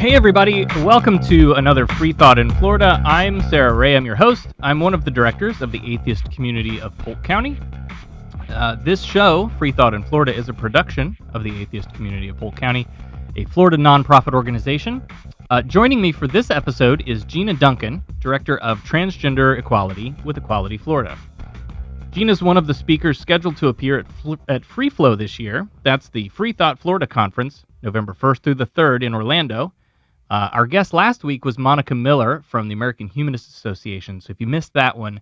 Hey everybody, welcome to another Freethought in Florida. I'm Sarah Ray, I'm your host. I'm one of the directors of the Atheist community of Polk County. This show, Freethought in Florida, is a production of the Atheist community of Polk County, a Florida nonprofit organization. Joining me for this episode is Gina Duncan, Director of Transgender Equality with Equality Florida. Gina's one of the speakers scheduled to appear at Free Flow this year. That's the Freethought Florida Conference, November 1st through the 3rd in Orlando. Our guest last week was Monica Miller from the American Humanist Association. So if you missed that one,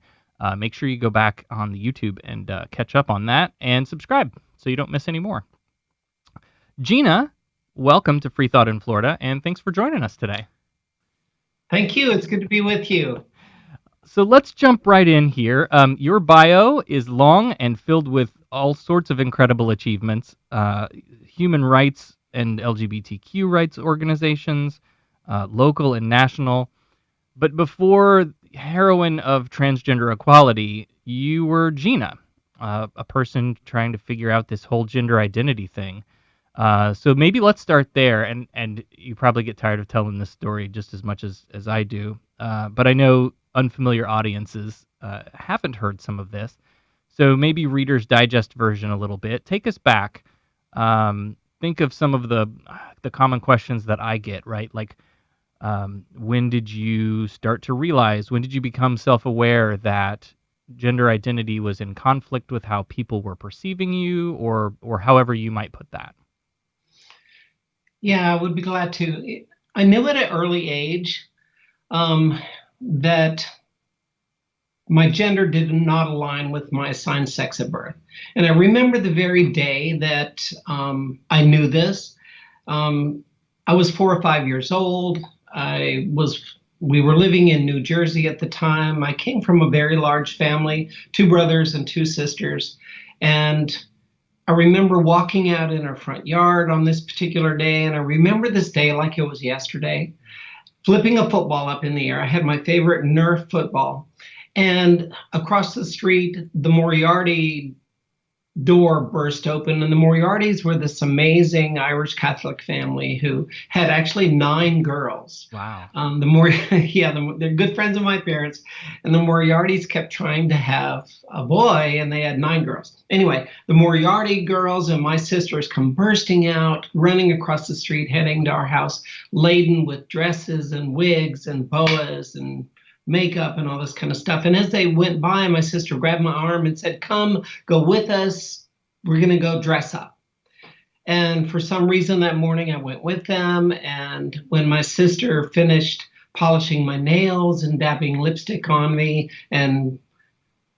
make sure you go back on the YouTube and catch up on that and subscribe so you don't miss any more. Gina, welcome to Freethought in Florida, and thanks for joining us today. Thank you. It's good to be with you. So let's jump right in here. Your bio is long and filled with all sorts of incredible achievements, human rights and LGBTQ rights organizations, local and national. But before heroine of transgender equality, you were Gina, a person trying to figure out this whole gender identity thing. So maybe let's start there, and you probably get tired of telling this story just as much as I do. But I know unfamiliar audiences haven't heard some of this. So maybe Reader's Digest version a little bit. Take us back. Think of some of the common questions that I get, right? Like, when did you start to realize, when did you become self-aware that gender identity was in conflict with how people were perceiving you, or however you might put that? Yeah, I would be glad to. I knew at an early age that my gender did not align with my assigned sex at birth. And I remember the very day that I knew this. I was 4 or 5 years old. We were living in New Jersey at the time. I came from a very large family, 2 brothers and 2 sisters. And I remember walking out in our front yard on this particular day. And I remember this day like it was yesterday, flipping a football up in the air. I had my favorite Nerf football. And across the street, the Moriarty door burst open, and the Moriartys were this amazing Irish Catholic family who had actually 9 girls. Wow. They're good friends of my parents, and the Moriartys kept trying to have a boy, and they had 9 girls. Anyway, the Moriarty girls and my sisters come bursting out, running across the street, heading to our house, laden with dresses and wigs and boas and makeup and all this kind of stuff. And as they went by, my sister grabbed my arm and said, "Come, go with us. We're going to go dress up." And for some reason that morning I went with them. And when my sister finished polishing my nails and dabbing lipstick on me and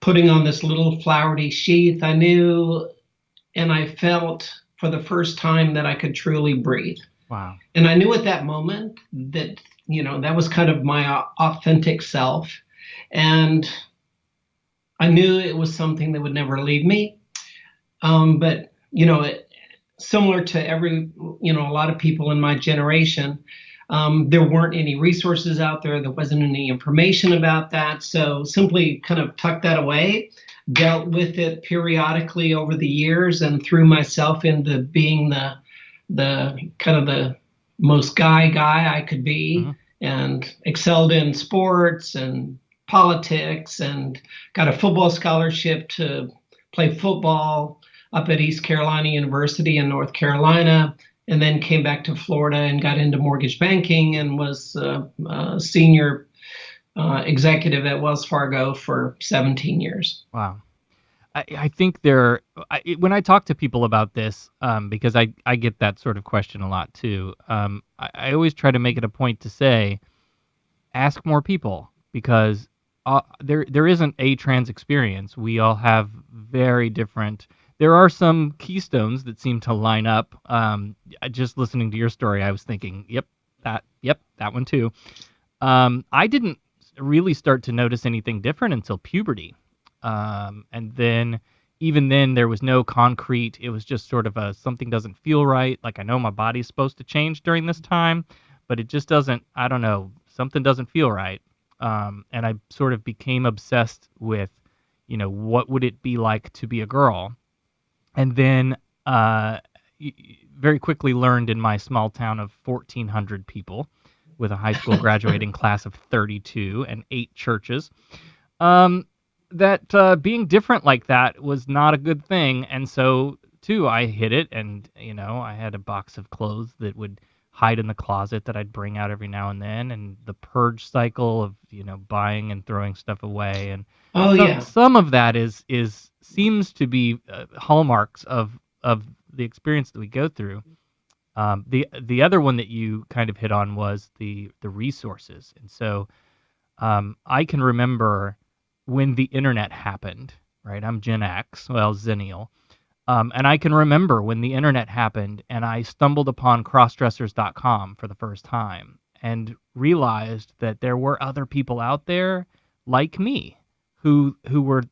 putting on this little flowery sheath, I knew and I felt for the first time that I could truly breathe. Wow. And I knew at that moment that, that was kind of my authentic self. And I knew it was something that would never leave me. But, similar to a lot of people in my generation, there weren't any resources out there. There wasn't any information about that. So simply kind of tucked that away, dealt with it periodically over the years, and threw myself into being the kind of the most guy I could be. Mm-hmm. And excelled in sports and politics, and got a football scholarship to play football up at East Carolina University in North Carolina, and then came back to Florida and got into mortgage banking and was a senior executive at Wells Fargo for 17 years. Wow. I think when I talk to people about this, because I get that sort of question a lot too, I always try to make it a point to say, ask more people, because there isn't a trans experience. We all have very different. There are some keystones that seem to line up. Just listening to your story, I was thinking, yep, that one too. I didn't really start to notice anything different until puberty. And then, even then, there was no concrete. It was just sort of something doesn't feel right. Like, I know my body's supposed to change during this time, but it just doesn't. I don't know. Something doesn't feel right. And I sort of became obsessed with, what would it be like to be a girl? And then very quickly learned in my small town of 1,400 people with a high school graduating class of 32 and 8 churches. Um, that being different like that was not a good thing, and so too I hid it, and I had a box of clothes that would hide in the closet that I'd bring out every now and then, and the purge cycle of buying and throwing stuff away, and Oh some yeah. some of that is seems to be hallmarks of the experience that we go through. The other one that you kind of hit on was the resources, and so I can remember when the internet happened, right? I'm Gen X, well, Zennial. And I can remember when the internet happened and I stumbled upon crossdressers.com for the first time and realized that there were other people out there like me who were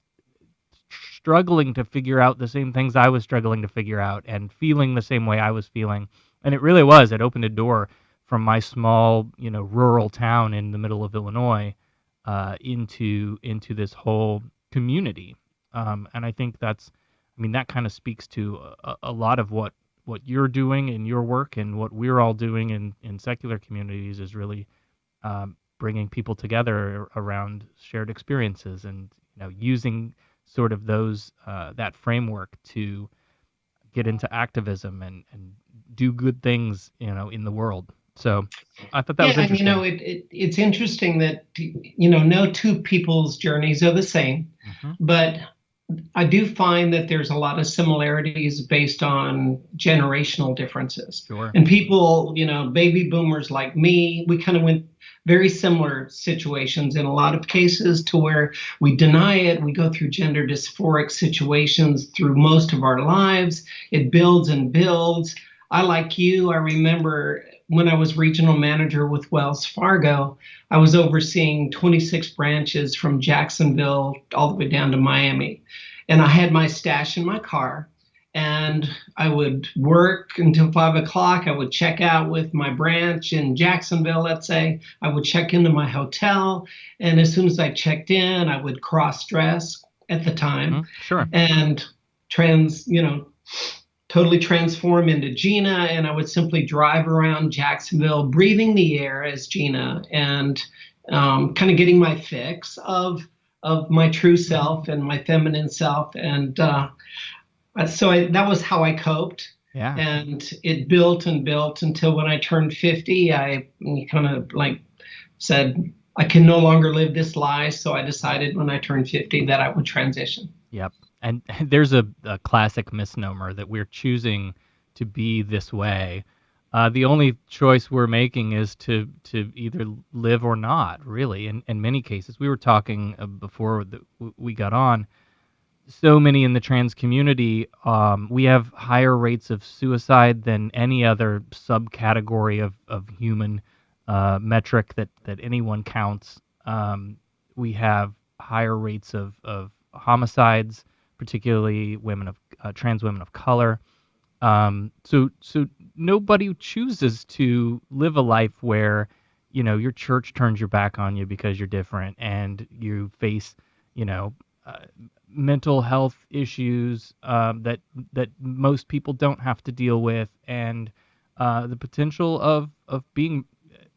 struggling to figure out the same things I was struggling to figure out and feeling the same way I was feeling. And it opened a door from my small, rural town in the middle of Illinois into this whole community. And I think that kind of speaks to a lot of what you're doing in your work and what we're all doing in secular communities is really bringing people together around shared experiences and using sort of those that framework to get into activism and do good things in the world. So I thought that Yeah, was and interesting. it's interesting that no two people's journeys are the same, Hmm. but I do find that there's a lot of similarities based on generational differences. Sure. And people, baby boomers like me, we kind of went very similar situations in a lot of cases to where we deny it. We go through gender dysphoric situations through most of our lives. It builds and builds. I, like you, I remember when I was regional manager with Wells Fargo, I was overseeing 26 branches from Jacksonville all the way down to Miami. And I had my stash in my car, and I would work until 5 o'clock. I would check out with my branch in Jacksonville, let's say. I would check into my hotel. And as soon as I checked in, I would cross dress at the Hmm. time Sure. and totally transform into Gina. And I would simply drive around Jacksonville, breathing the air as Gina and kind of getting my fix of my true self and my feminine self. And that was how I coped. Yeah. And it built and built until when I turned 50, I kind of like said, I can no longer live this lie. So I decided when I turned 50 that I would transition. Yep. And there's a classic misnomer that we're choosing to be this way. The only choice we're making is to either live or not, really. In many cases, we were talking before we got on. So many in the trans community, we have higher rates of suicide than any other subcategory of human metric that anyone counts. We have higher rates of homicides, particularly trans women of color. So nobody chooses to live a life where your church turns your back on you because you're different, and you face you know uh, mental health issues that most people don't have to deal with, and the potential of being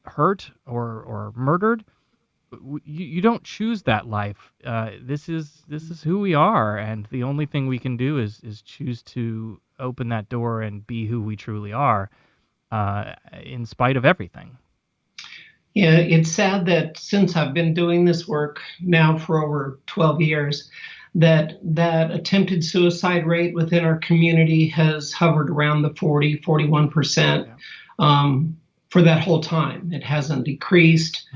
hurt or murdered. You don't choose that life. This is who we are, and the only thing we can do is choose to open that door and be who we truly are, in spite of everything. Yeah, it's sad that since I've been doing this work now for over 12 years, that attempted suicide rate within our community has hovered around the 41% Yeah. for that whole time. It hasn't decreased.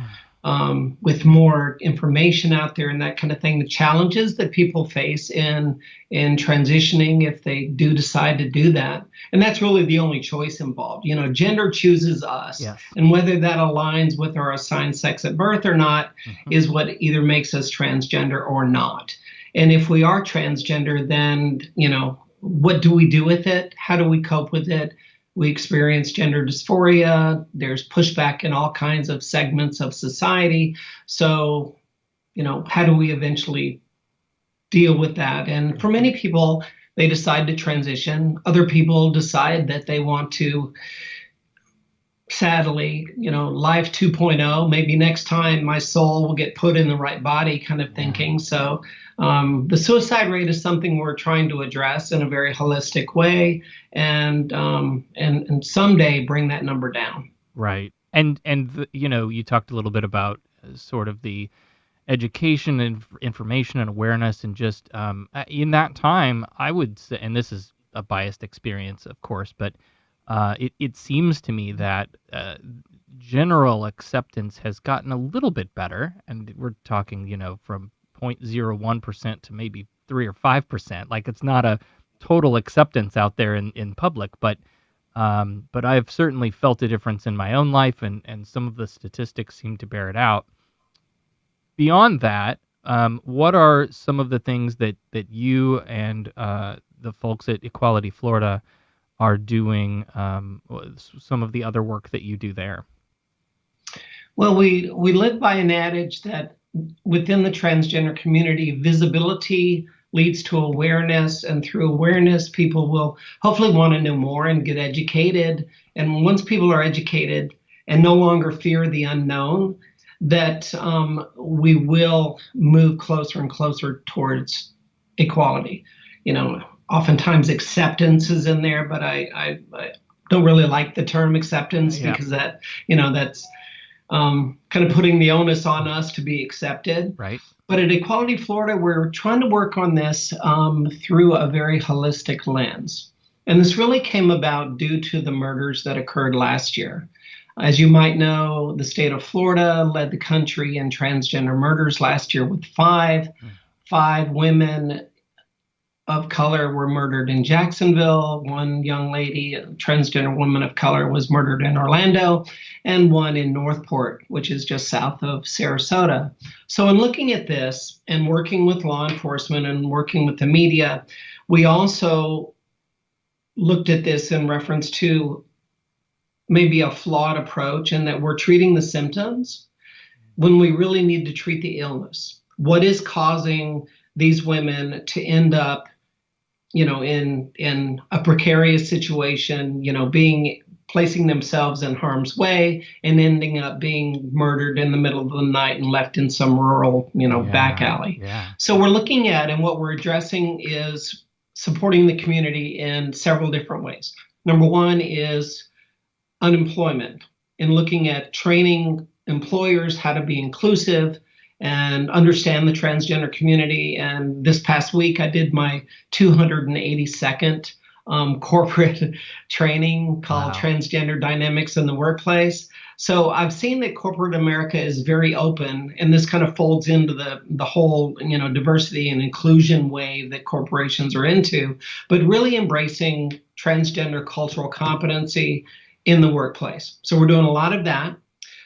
With more information out there and that kind of thing, the challenges that people face in transitioning if they do decide to do that, and that's really the only choice involved. Gender chooses us, Yes. and whether that aligns with our assigned sex at birth or not Hmm. is what either makes us transgender or not. And if we are transgender, then what do we do with it? How do we cope with it? We experience gender dysphoria. There's pushback in all kinds of segments of society. So, how do we eventually deal with that? And for many people, they decide to transition. Other people decide that they want to sadly, life 2.0, maybe next time my soul will get put in the right body kind of thinking. So the suicide rate is something we're trying to address in a very holistic way, and someday bring that number down. Right. And you talked a little bit about sort of the education and information and awareness, and just in that time, I would say, and this is a biased experience, of course, but it seems to me that general acceptance has gotten a little bit better, and we're talking, from 0.01% to maybe 3 or 5%. Like, it's not a total acceptance out there in public, but I've certainly felt a difference in my own life, and some of the statistics seem to bear it out. Beyond that, what are some of the things that you and the folks at Equality Florida are doing, some of the other work that you do there? Well, we live by an adage that within the transgender community, visibility leads to awareness, and through awareness, people will hopefully want to know more and get educated. And once people are educated and no longer fear the unknown, that we will move closer and closer towards equality. Oftentimes acceptance is in there, but I don't really like the term acceptance, because that's kind of putting the onus on us to be accepted. Right. But at Equality Florida, we're trying to work on this through a very holistic lens. And this really came about due to the murders that occurred last year. As you might know, the state of Florida led the country in transgender murders last year with five. Five women of color were murdered in Jacksonville. One young lady, a transgender woman of color, was murdered in Orlando, and one in Northport, which is just south of Sarasota. So in looking at this and working with law enforcement and working with the media, we also looked at this in reference to maybe a flawed approach, in that we're treating the symptoms when we really need to treat the illness. What is causing these women to end up, in a precarious situation, placing themselves in harm's way and ending up being murdered in the middle of the night and left in some rural, back alley. Yeah. So we're looking at, and what we're addressing is supporting the community in several different ways. Number one is unemployment, and looking at training employers how to be inclusive and understand the transgender community. And this past week, I did my 282nd corporate training called Transgender Dynamics in the Workplace. So I've seen that corporate America is very open, and this kind of folds into the whole, diversity and inclusion wave that corporations are into, but really embracing transgender cultural competency in the workplace. So we're doing a lot of that.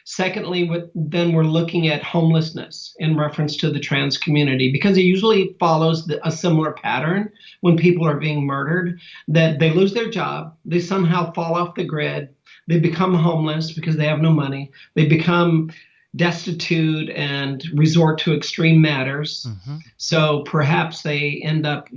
Secondly, then we're looking at homelessness in reference to the trans community, because it usually follows a similar pattern when people are being murdered, that they lose their job, they somehow fall off the grid, they become homeless because they have no money, they become destitute and resort to extreme matters. Mm-hmm. So perhaps they end up,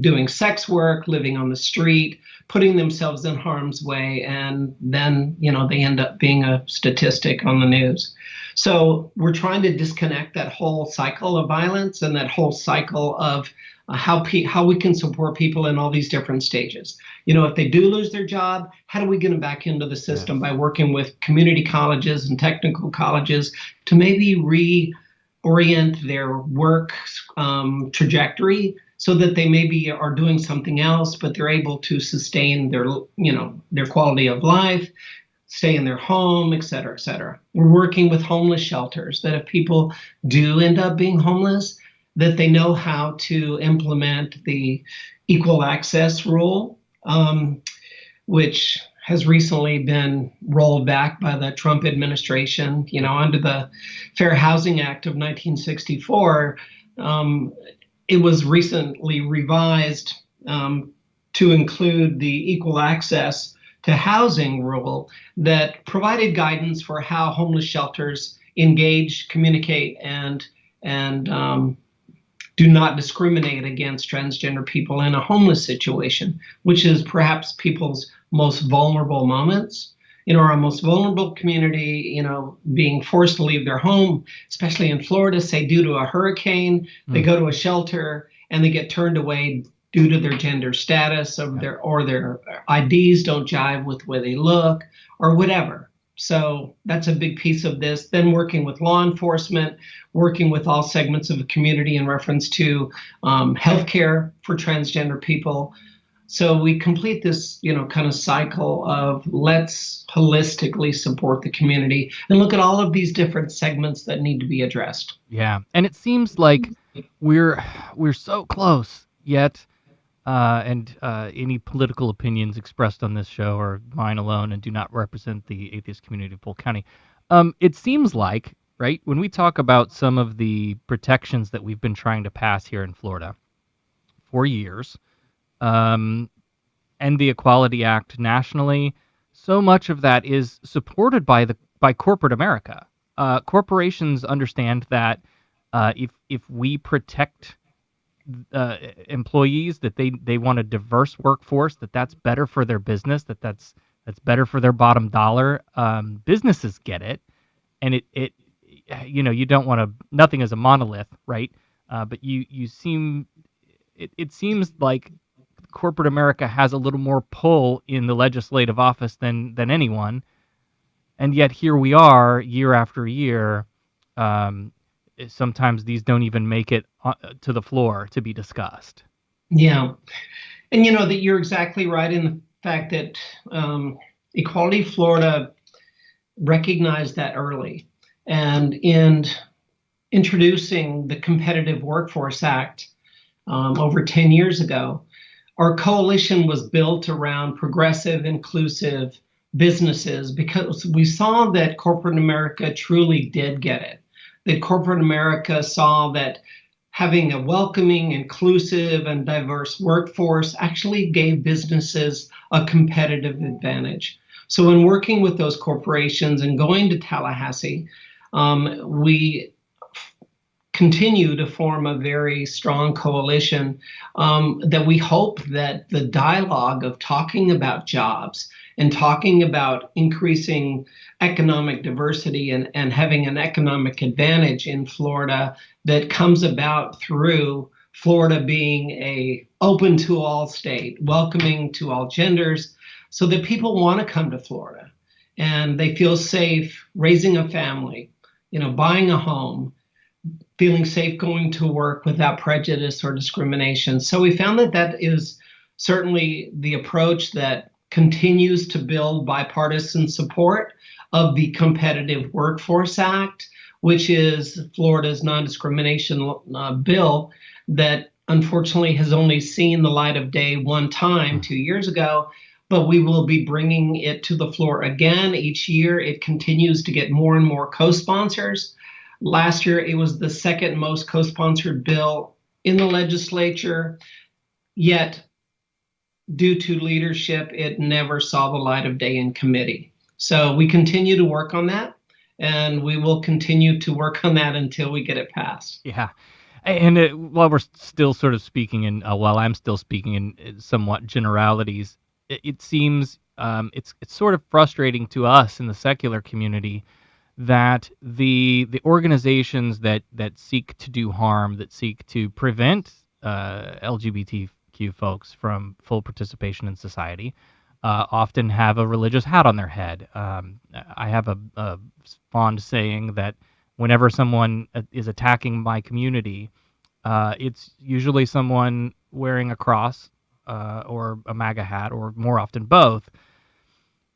doing sex work, living on the street, putting themselves in harm's way, and then, they end up being a statistic on the news. So we're trying to disconnect that whole cycle of violence and that whole cycle of how we can support people in all these different stages. If they do lose their job, how do we get them back into the system? By working with community colleges and technical colleges to maybe reorient their work trajectory, so that they maybe are doing something else, but they're able to sustain their quality of life, stay in their home, et cetera, et cetera. We're working with homeless shelters, that if people do end up being homeless, that they know how to implement the equal access rule, which has recently been rolled back by the Trump administration. Under the Fair Housing Act of 1964, it was recently revised to include the equal access to housing rule that provided guidance for how homeless shelters engage, communicate, and do not discriminate against transgender people in a homeless situation, which is perhaps people's most vulnerable moments. our most vulnerable community, being forced to leave their home, especially in Florida, say due to a hurricane, they go to a shelter and they get turned away due to their gender status or their IDs don't jive with where they look or whatever. So that's a big piece of this. Then working with law enforcement, working with all segments of the community in reference to healthcare for transgender people. So we complete this, kind of cycle of let's holistically support the community and look at all of these different segments that need to be addressed. Yeah, and it seems like we're so close, yet and any political opinions expressed on this show are mine alone and do not represent the atheist community of Polk County. It seems like, right, when we talk about some of the protections that we've been trying to pass here in Florida for years, and the Equality Act nationally, so much of that is supported by corporate America. Corporations understand that if we protect employees, that they want a diverse workforce, that's better for their business, that's better for their bottom dollar. Businesses get it, and it you don't want to. Nothing is a monolith, right? But you seem it seems like corporate America has a little more pull in the legislative office than anyone, and yet here we are year after year. Um, Sometimes these don't even make it to the floor to be discussed. Yeah. And that you're exactly right in the fact that Equality Florida recognized that early. And in introducing the Competitive Workforce Act over 10 years ago, our coalition was built around progressive, inclusive businesses because we saw that corporate America truly did get it. That corporate America saw that having a welcoming, inclusive, and diverse workforce actually gave businesses a competitive advantage. So in working with those corporations and going to Tallahassee, we continue to form a very strong coalition that we hope that the dialogue of talking about jobs and talking about increasing economic diversity and having an economic advantage in Florida that comes about through Florida being a open to all state, welcoming to all genders, so that people want to come to Florida and they feel safe raising a family, buying a home, feeling safe going to work without prejudice or discrimination. So we found that is certainly the approach that continues to build bipartisan support of the Competitive Workforce Act, which is Florida's non-discrimination bill that unfortunately has only seen the light of day one time 2 years ago. But we will be bringing it to the floor again each year. It continues to get more and more co-sponsors. Last year, it was the second most co-sponsored bill in the legislature, yet due to leadership, it never saw the light of day in committee. So we continue to work on that, and we will continue to work on that until we get it passed. Yeah. And while we're still sort of speaking while I'm still speaking in somewhat generalities, it seems it's sort of frustrating to us in the secular community that the organizations that seek to do harm, that seek to prevent LGBTQ folks from full participation in society, often have a religious hat on their head. I have a fond saying that whenever someone is attacking my community, it's usually someone wearing a cross or a MAGA hat, or more often both.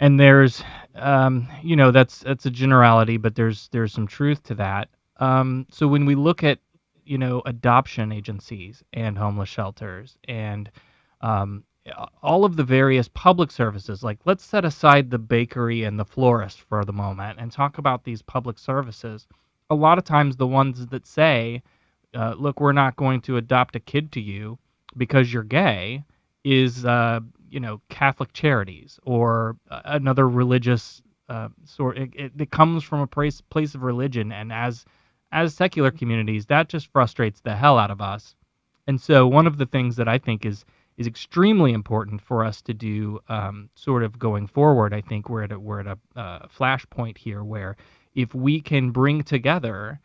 And there's, that's a generality, but there's some truth to that. So when we look at, adoption agencies and homeless shelters and all of the various public services, like let's set aside the bakery and the florist for the moment and talk about these public services. A lot of times the ones that say, look, we're not going to adopt a kid to you because you're gay is, Catholic Charities or another religious sort. It comes from a place of religion, and as secular communities, that just frustrates the hell out of us. And so one of the things that I think is is extremely important for us to do, sort of going forward. I think we're at a flashpoint here where if we can bring together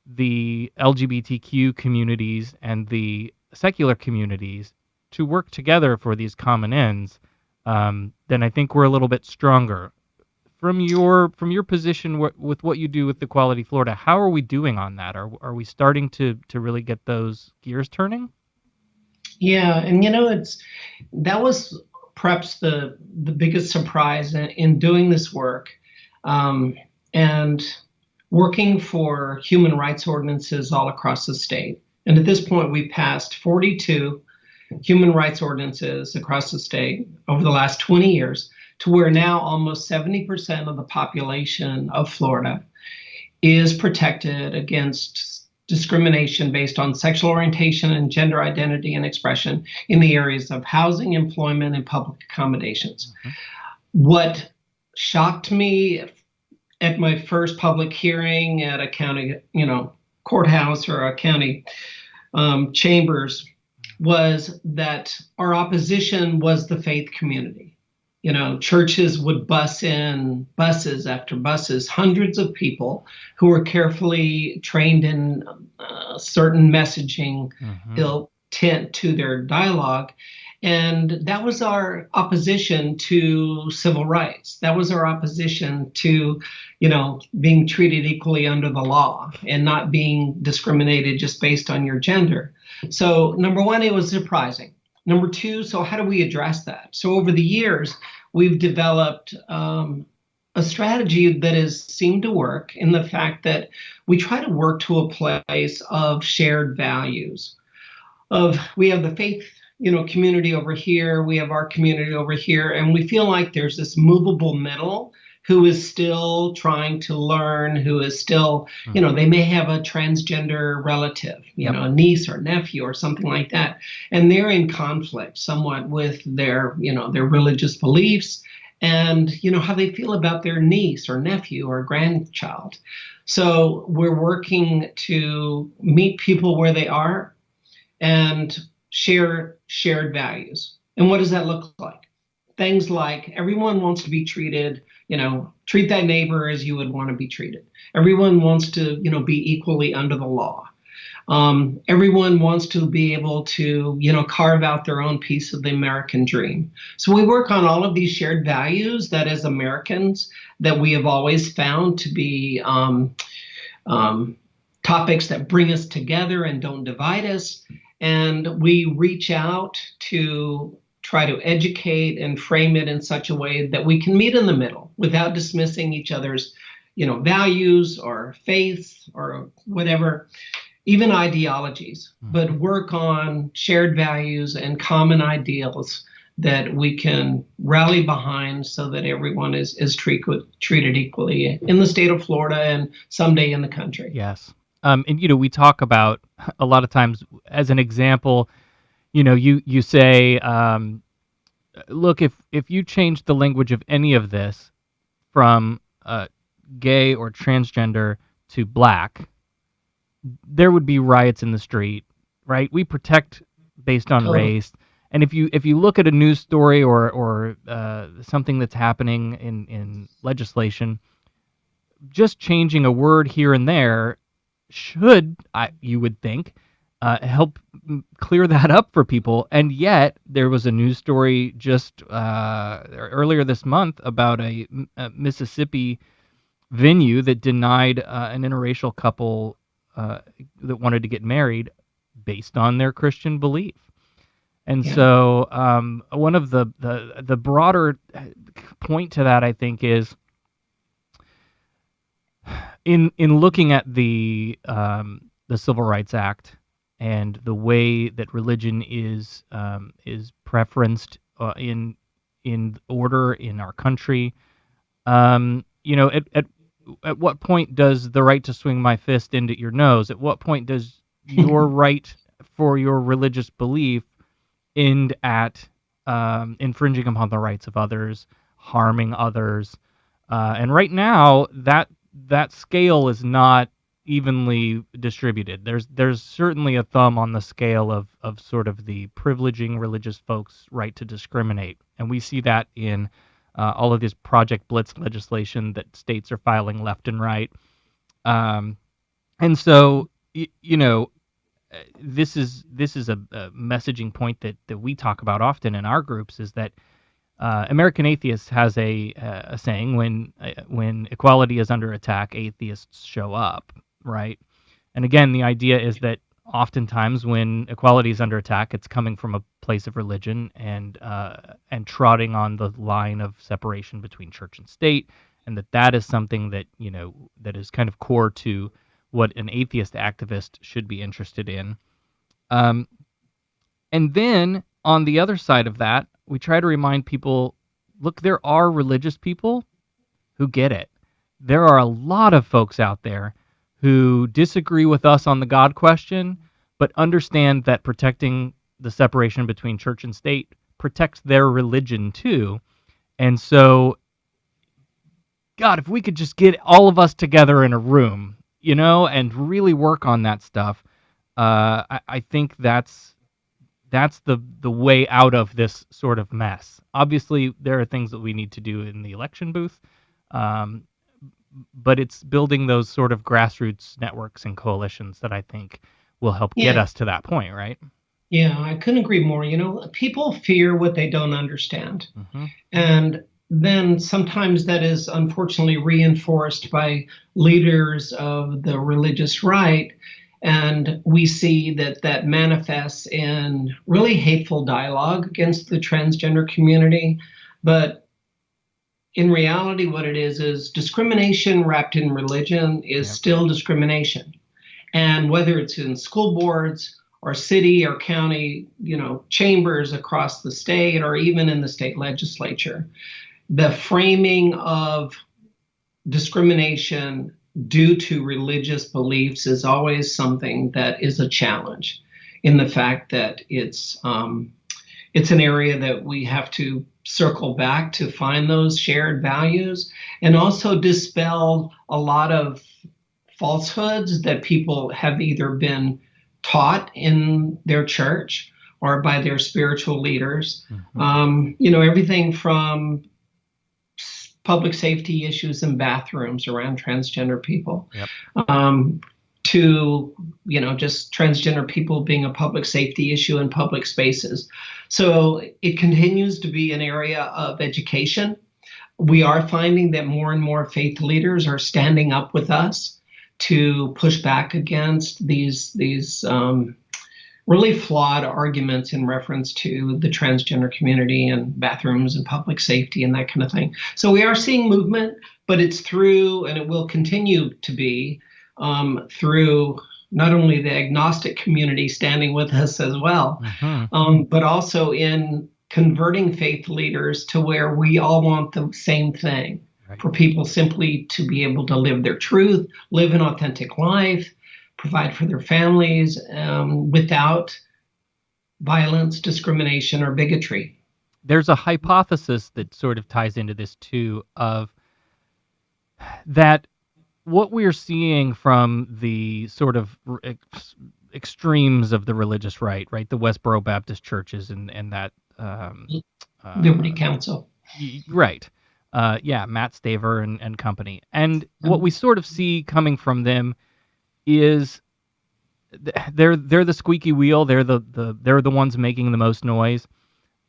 the LGBTQ communities and the secular communities to work together for these common ends, then I think we're a little bit stronger. From your position with what you do with Equality Florida, how are we doing on that? Are we starting to really get those gears turning? Yeah, and that was perhaps the biggest surprise in doing this work, and working for human rights ordinances all across the state. And at this point, we passed 42 human rights ordinances across the state over the last 20 years, to where now almost 70% of the population of Florida is protected against discrimination based on sexual orientation and gender identity and expression in the areas of housing, employment, and public accommodations. Mm-hmm. What shocked me at my first public hearing at a county, courthouse or a county chambers, was that our opposition was the faith community. Churches would bus in buses after buses, hundreds of people who were carefully trained in certain messaging, intent to their dialogue. And that was our opposition to civil rights. That was our opposition to, being treated equally under the law and not being discriminated just based on your gender. So number one, it was surprising. Number two, so how do we address that? So over the years, we've developed a strategy that has seemed to work in the fact that we try to work to a place of shared values. We have the faith community over here, we have our community over here, and we feel like there's this movable middle who is still trying to learn, who is still, they may have a transgender relative, a niece or nephew or something like that, and they're in conflict somewhat with their religious beliefs and, how they feel about their niece or nephew or grandchild. So we're working to meet people where they are and share shared values. And what does that look like? Things like everyone wants to be treated, treat thy neighbor as you would want to be treated. Everyone wants to, be equally under the law. Everyone wants to be able to, carve out their own piece of the American dream. So we work on all of these shared values that as Americans that we have always found to be topics that bring us together and don't divide us. And we reach out to try to educate and frame it in such a way that we can meet in the middle without dismissing each other's, values or faiths or whatever, even ideologies, but work on shared values and common ideals that we can rally behind so that everyone is treated equally in the state of Florida and someday in the country. Yes. And, we talk about a lot of times as an example, you say, look, if you change the language of any of this from gay or transgender to black, there would be riots in the street, right? We protect based on race. And if you look at a news story or something that's happening in legislation, just changing a word here and there should, you would think, help clear that up for people. And yet there was a news story just earlier this month about a Mississippi venue that denied an interracial couple that wanted to get married based on their Christian belief. And so one of the broader point to that, I think, is in looking at the Civil Rights Act and the way that religion is preferenced in order in our country. At what point does the right to swing my fist into your nose? At what point does your right for your religious belief end at infringing upon the rights of others, harming others? And right now, that scale is not evenly distributed. There's certainly a thumb on the scale of sort of the privileging religious folks' right to discriminate, and we see that in all of this Project Blitz legislation that states are filing left and right. Um, and so, this is a messaging point that we talk about often in our groups, is that American Atheists has a saying: when equality is under attack, atheists show up, right? And again, the idea is that oftentimes when equality is under attack, it's coming from a place of religion and trotting on the line of separation between church and state, and that is something that that is kind of core to what an atheist activist should be interested in. Um, and then on the other side of that, we try to remind people, look, there are religious people who get it. There are a lot of folks out there who disagree with us on the God question, but understand that protecting the separation between church and state protects their religion too. And so, God, if we could just get all of us together in a room, and really work on that stuff, I think that's the way out of this sort of mess. Obviously, there are things that we need to do in the election booth, um, but it's building those sort of grassroots networks and coalitions that I think will help get Yeah, us to that point, right? yeah, I couldn't agree more. People fear what they don't understand. Hmm. And then sometimes that is unfortunately reinforced by leaders of the religious right. And we see that manifests in really hateful dialogue against the transgender community. But in reality, what it is discrimination wrapped in religion is Yep. still discrimination. And whether it's in school boards or city or county, chambers across the state or even in the state legislature, the framing of discrimination due to religious beliefs is always something that is a challenge, in the fact that it's an area that we have to circle back to find those shared values and also dispel a lot of falsehoods that people have either been taught in their church or by their spiritual leaders. Hmm. Everything from public safety issues in bathrooms around transgender people, Yep. um, to just transgender people being a public safety issue in public spaces. So it continues to be an area of education. We are finding that more and more faith leaders are standing up with us to push back against these really flawed arguments in reference to the transgender community and bathrooms and public safety and that kind of thing. So we are seeing movement, but it's through, and it will continue to be through not only the agnostic community standing with us as well, Hmm. but also in converting faith leaders to where we all want the same thing, Right. for people simply to be able to live their truth, live an authentic life, provide for their families without violence, discrimination, or bigotry. There's a hypothesis that sort of ties into this too, of that what we're seeing from the sort of extremes of the religious right, the Westboro Baptist churches and that, Liberty uh, Council. right, yeah, Matt Staver and company, and what we sort of see coming from them is they're the squeaky wheel, they're the ones making the most noise,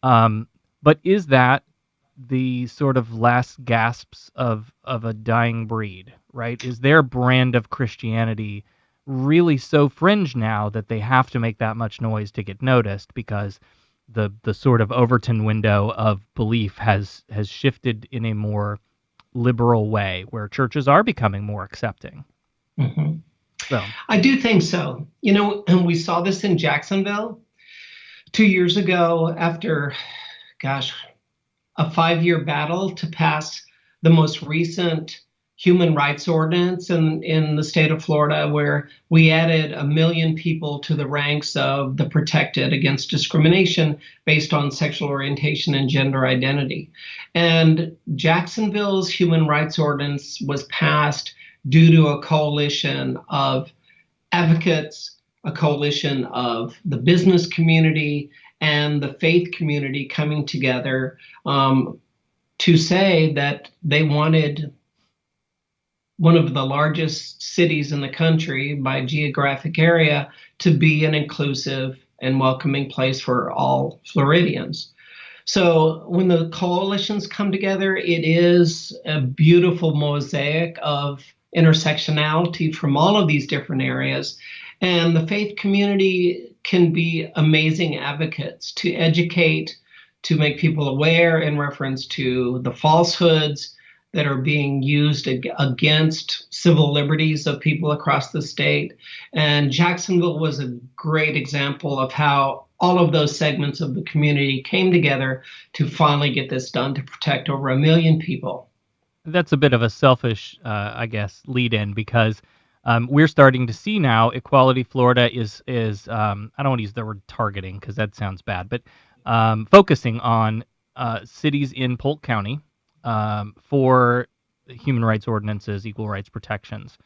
but is that the sort of last gasps of a dying breed, right? Is their brand of Christianity really so fringe now that they have to make that much noise to get noticed, because the sort of Overton window of belief has shifted in a more liberal way where churches are becoming more accepting. Mm-hmm. So, I do think so. And we saw this in Jacksonville 2 years ago after, gosh, a 5-year battle to pass the most recent human rights ordinance in the state of Florida, where we added 1 million people to the ranks of the protected against discrimination based on sexual orientation and gender identity. And Jacksonville's human rights ordinance was passed due to a coalition of advocates, a coalition of the business community and the faith community coming together to say that they wanted one of the largest cities in the country by geographic area to be an inclusive and welcoming place for all Floridians. So when the coalitions come together, it is a beautiful mosaic of intersectionality from all of these different areas. And the faith community can be amazing advocates to educate, to make people aware in reference to the falsehoods that are being used against civil liberties of people across the state. And Jacksonville was a great example of how all of those segments of the community came together to finally get this done to protect over 1 million people. That's a bit of a selfish, I guess, lead in because we're starting to see now Equality Florida is I don't want to use the word targeting because that sounds bad, but focusing on cities in Polk County for human rights ordinances, equal rights protections.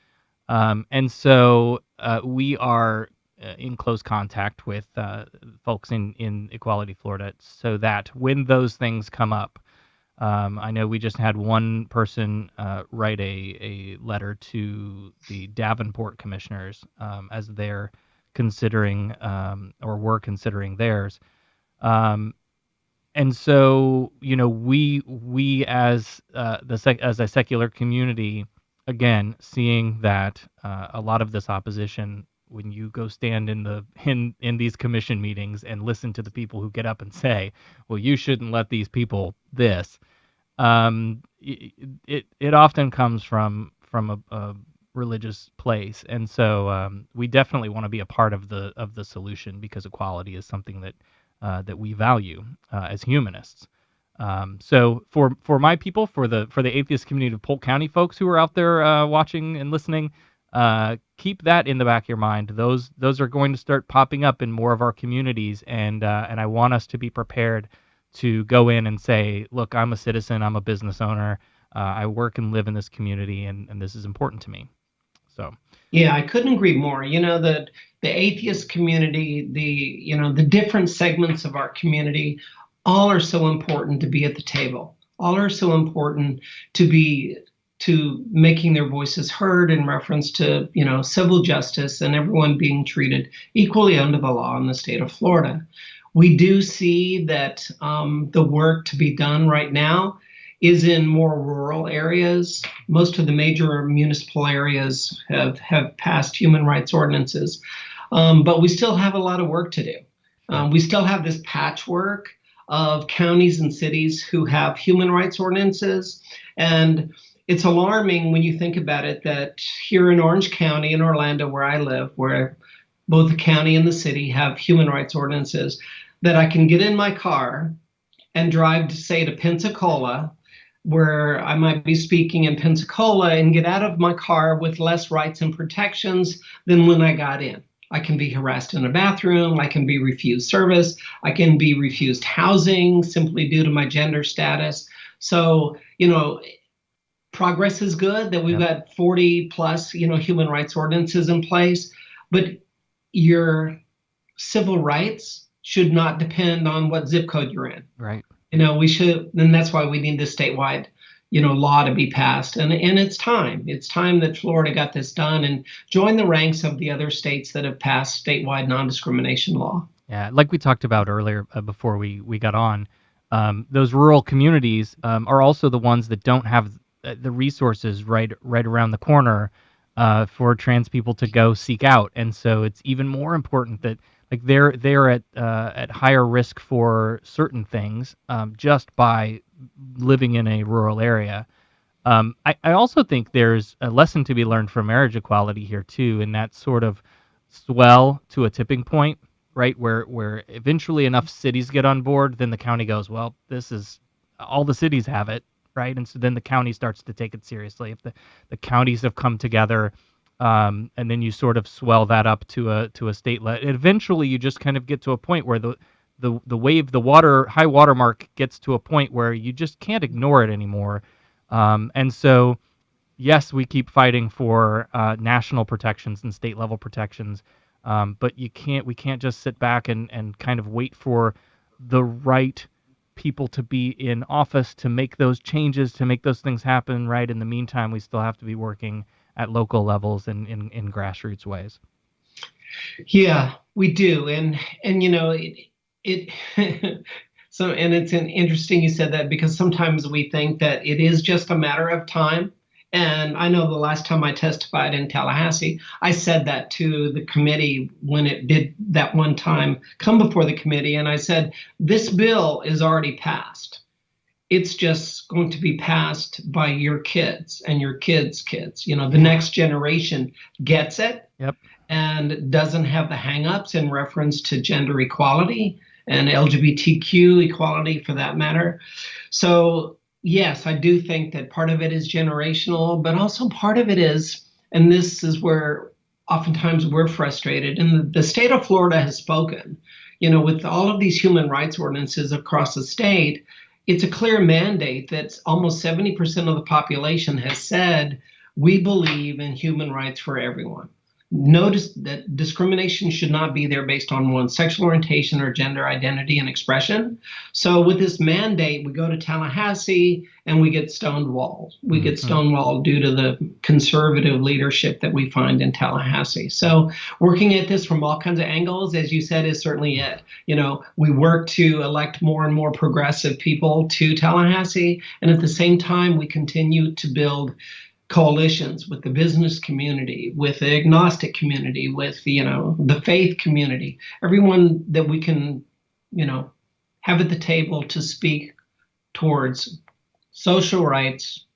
And so we are in close contact with folks in Equality Florida so that when those things come up, I know we just had one person write a letter to the Davenport commissioners as they're considering or were considering theirs. And so, we as as a secular community, again, seeing that a lot of this opposition, when you go stand in these commission meetings and listen to the people who get up and say, well, you shouldn't let these people this, it often comes from a religious place, and so we definitely want to be a part of the solution because equality is something that we value as humanists. So for my people, for the atheist community of Polk County folks who are out there watching and listening, keep that in the back of your mind. Those are going to start popping up in more of our communities, and I want us to be prepared to go in and say, look, I'm a citizen, I'm a business owner, I work and live in this community, and this is important to me. So Yeah, I couldn't agree more. The atheist community, the different segments of our community, all are so important to be at the table. All are so important to be to making their voices heard in reference to, civil justice and everyone being treated equally under the law in the state of Florida. We do see that the work to be done right now is in more rural areas. Most of the major municipal areas have passed human rights ordinances, but we still have a lot of work to do. We still have this patchwork of counties and cities who have human rights ordinances. And it's alarming when you think about it that here in Orange County, in Orlando, where I live, where both the county and the city have human rights ordinances, that I can get in my car and drive to, say, to Pensacola, where I might be speaking in Pensacola, and get out of my car with less rights and protections than when I got in. I can be harassed in a bathroom. I can be refused service. I can be refused housing simply due to my gender status. So, progress is good that we've got 40 plus, human rights ordinances in place, but your civil rights should not depend on what zip code you're in. Right. We should, and that's why we need this statewide, law to be passed. And it's time. It's time that Florida got this done and join the ranks of the other states that have passed statewide non-discrimination law. Yeah, like we talked about earlier before we got on, those rural communities are also the ones that don't have the resources right around the corner for trans people to go seek out, and so it's even more important that like they're at higher risk for certain things just by living in a rural area. I also think there's a lesson to be learned from marriage equality here too, and that sort of swell to a tipping point, right? Where eventually enough cities get on board, then the county goes, well, this is all the cities have it, right? And so then the county starts to take it seriously. If the counties have come together, and then you sort of swell that up to a state level, eventually you just kind of get to a point where the wave, high water mark gets to a point where you just can't ignore it anymore. And so yes, we keep fighting for national protections and state level protections, but we can't just sit back and kind of wait for the right people to be in office to make those changes, to make those things happen. Right. In the meantime, we still have to be working at local levels and in grassroots ways. Yeah, we do, and it so, and it's interesting you said that, because sometimes we think that it is just a matter of time. And I know the last time I testified in Tallahassee, I said that to the committee when it did that one time come before the committee, and I said, this bill is already passed. It's just going to be passed by your kids and your kids' kids. The next generation gets it. Yep. And doesn't have the hangups in reference to gender equality and LGBTQ equality for that matter. So, yes, I do think that part of it is generational, but also part of it is, and this is where oftentimes we're frustrated, and the state of Florida has spoken, with all of these human rights ordinances across the state. It's a clear mandate that almost 70% of the population has said, we believe in human rights for everyone. Notice that discrimination should not be there based on one's sexual orientation or gender identity and expression. So with this mandate, we go to Tallahassee and we get stonewalled. We get stonewalled due to the conservative leadership that we find in Tallahassee. So working at this from all kinds of angles, as you said, is certainly it. We work to elect more and more progressive people to Tallahassee. And at the same time, we continue to build coalitions with the business community, with the agnostic community, with the faith community, everyone that we can have at the table to speak towards social rights,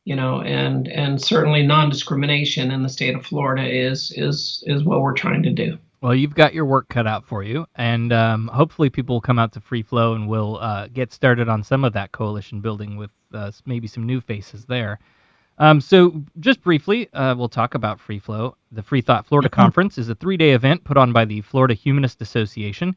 and certainly non-discrimination in the state of Florida is what we're trying to do. Well, you've got your work cut out for you, and hopefully people will come out to Free Flow and we'll get started on some of that coalition building with maybe some new faces there. So just briefly, we'll talk about Free Flow. The Freethought Florida Conference is a 3-day event put on by the Florida Humanist Association.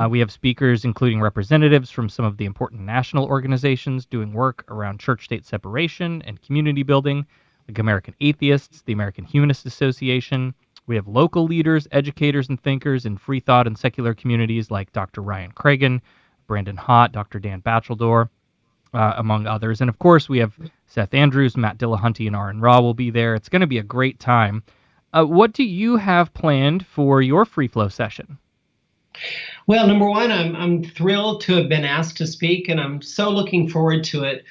We have speakers including representatives from some of the important national organizations doing work around church-state separation and community building, like American Atheists, the American Humanist Association. We have local leaders, educators, and thinkers in free thought and secular communities like Dr. Ryan Cragen, Brandon Hott, Dr. Dan Batcheldor, among others. And of course, we have Seth Andrews, Matt Dillahunty, and Aaron Raw will be there. It's going to be a great time. What do you have planned for your Free Flow session? Well, number one, I'm thrilled to have been asked to speak, and I'm so looking forward to it.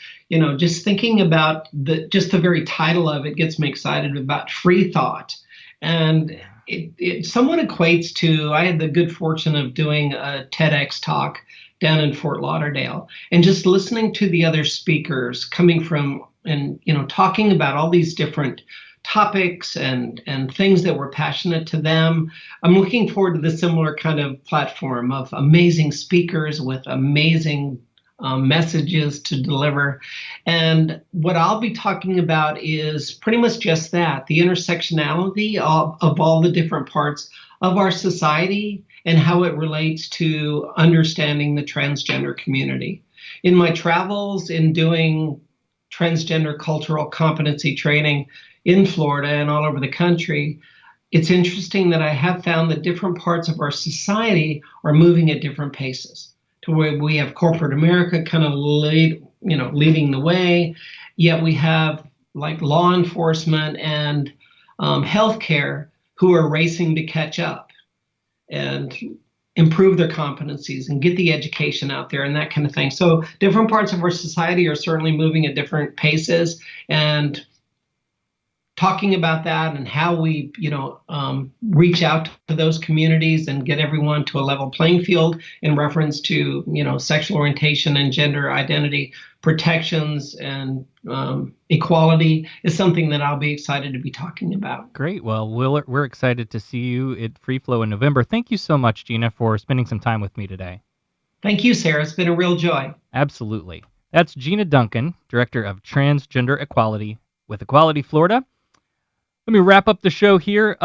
Just thinking about the very title of it gets me excited about free thought. And it somewhat equates to, I had the good fortune of doing a TEDx talk down in Fort Lauderdale, and just listening to the other speakers coming from and talking about all these different topics and things that were passionate to them. I'm looking forward to the similar kind of platform of amazing speakers with amazing messages to deliver. And what I'll be talking about is pretty much just that, the intersectionality of all the different parts of our society and how it relates to understanding the transgender community. In my travels in doing transgender cultural competency training in Florida and all over the country, it's interesting that I have found that different parts of our society are moving at different paces, to where we have corporate America kind of leading the way, yet we have like law enforcement and healthcare who are racing to catch up and improve their competencies and get the education out there and that kind of thing. So different parts of our society are certainly moving at different paces, and talking about that and how we, reach out to those communities and get everyone to a level playing field in reference to, sexual orientation and gender identity protections and equality is something that I'll be excited to be talking about. Great. Well, we're excited to see you at Free Flow in November. Thank you so much, Gina, for spending some time with me today. Thank you, Sarah. It's been a real joy. Absolutely. That's Gina Duncan, Director of Transgender Equality with Equality Florida. Let me wrap up the show here.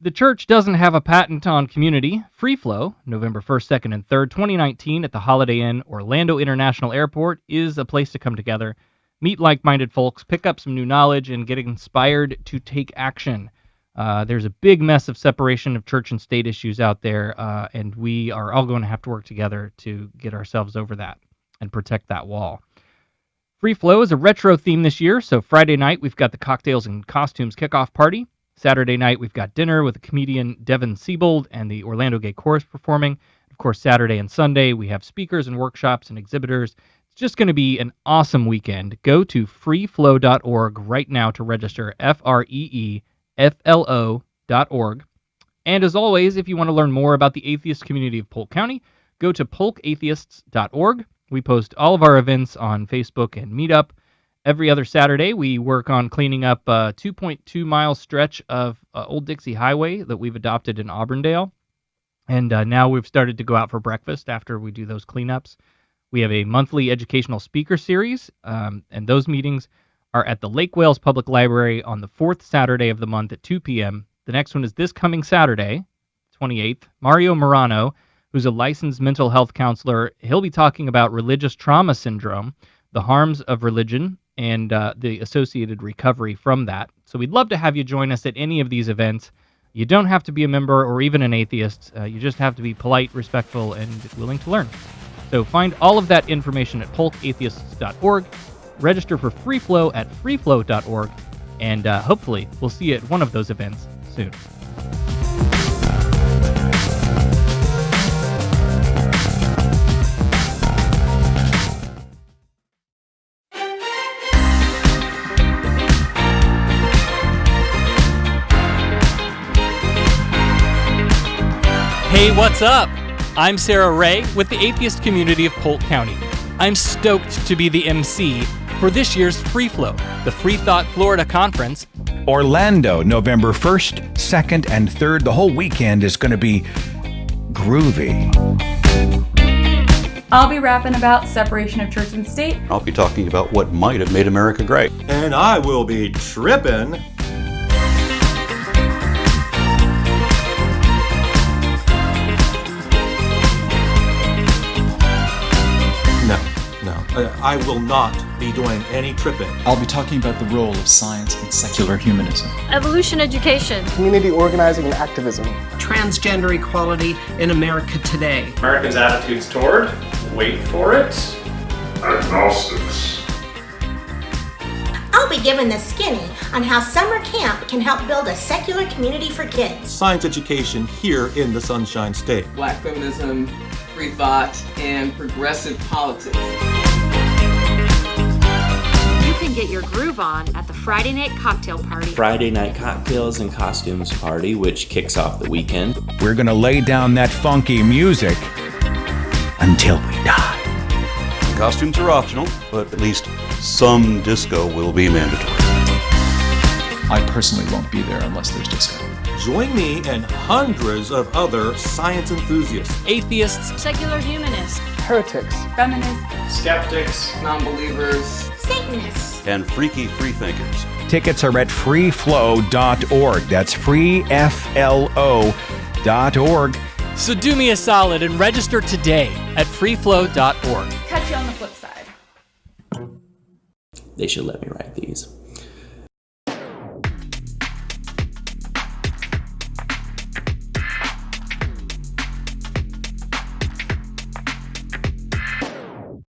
The church doesn't have a patent on community. Free Flow, November 1st, 2nd, and 3rd, 2019 at the Holiday Inn Orlando International Airport is a place to come together. meet like-minded folks, pick up some new knowledge, and get inspired to take action. There's a big mess of separation of church and state issues out there, and we are all going to have to work together to get ourselves over that and protect that wall. Free Flow is a retro theme this year, so Friday night we've got the Cocktails and Costumes kickoff party. Saturday night we've got dinner with the comedian Devin Siebold and the Orlando Gay Chorus performing. Of course, Saturday and Sunday we have speakers and workshops and exhibitors. It's just going to be an awesome weekend. Go to freeflow.org right now to register, freeflo.org. And as always, if you want to learn more about the atheist community of Polk County, go to polkatheists.org. We post all of our events on Facebook and Meetup. Every other Saturday, we work on cleaning up a 2.2-mile stretch of Old Dixie Highway that we've adopted in Auburndale. And now we've started to go out for breakfast after we do those cleanups. We have a monthly educational speaker series, and those meetings are at the Lake Wales Public Library on the fourth Saturday of the month at 2 p.m. The next one is this coming Saturday, 28th. Mario Morano, who's a licensed mental health counselor, he'll be talking about religious trauma syndrome, the harms of religion, and the associated recovery from that. So we'd love to have you join us at any of these events. You don't have to be a member or even an atheist. You just have to be polite, respectful, and willing to learn. So find all of that information at polkatheists.org. Register for Free Flow at freeflow.org. And hopefully we'll see you at one of those events soon. Hey, what's up? I'm Sarah Ray with the atheist community of Polk County. I'm stoked to be the MC for this year's Free Flow, the Freethought Florida Conference. Orlando, November 1st, 2nd, and 3rd. The whole weekend is going to be groovy. I'll be rapping about separation of church and state. I'll be talking about what might have made America great. And I will be tripping. No, I will not be doing any tripping. I'll be talking about the role of science in secular humanism. Evolution education. Community organizing and activism. Transgender equality in America today. Americans' attitudes toward, wait for it, agnostics. I'll be giving the skinny on how summer camp can help build a secular community for kids. Science education here in the Sunshine State. Black feminism, free thought, and progressive politics. You can get your groove on at the Friday night cocktail party. Friday night cocktails and costumes party, which kicks off the weekend. We're going to lay down that funky music until we die. Costumes are optional, but at least some disco will be mandatory. I personally won't be there unless there's disco. Join me and hundreds of other science enthusiasts, atheists, secular humanists, heretics, feminists, skeptics, non-believers, Satanists, and freaky freethinkers. Tickets are at freeflow.org. That's freeflo.org. So do me a solid and register today at freeflow.org. Catch you on the flip side. They should let me write these.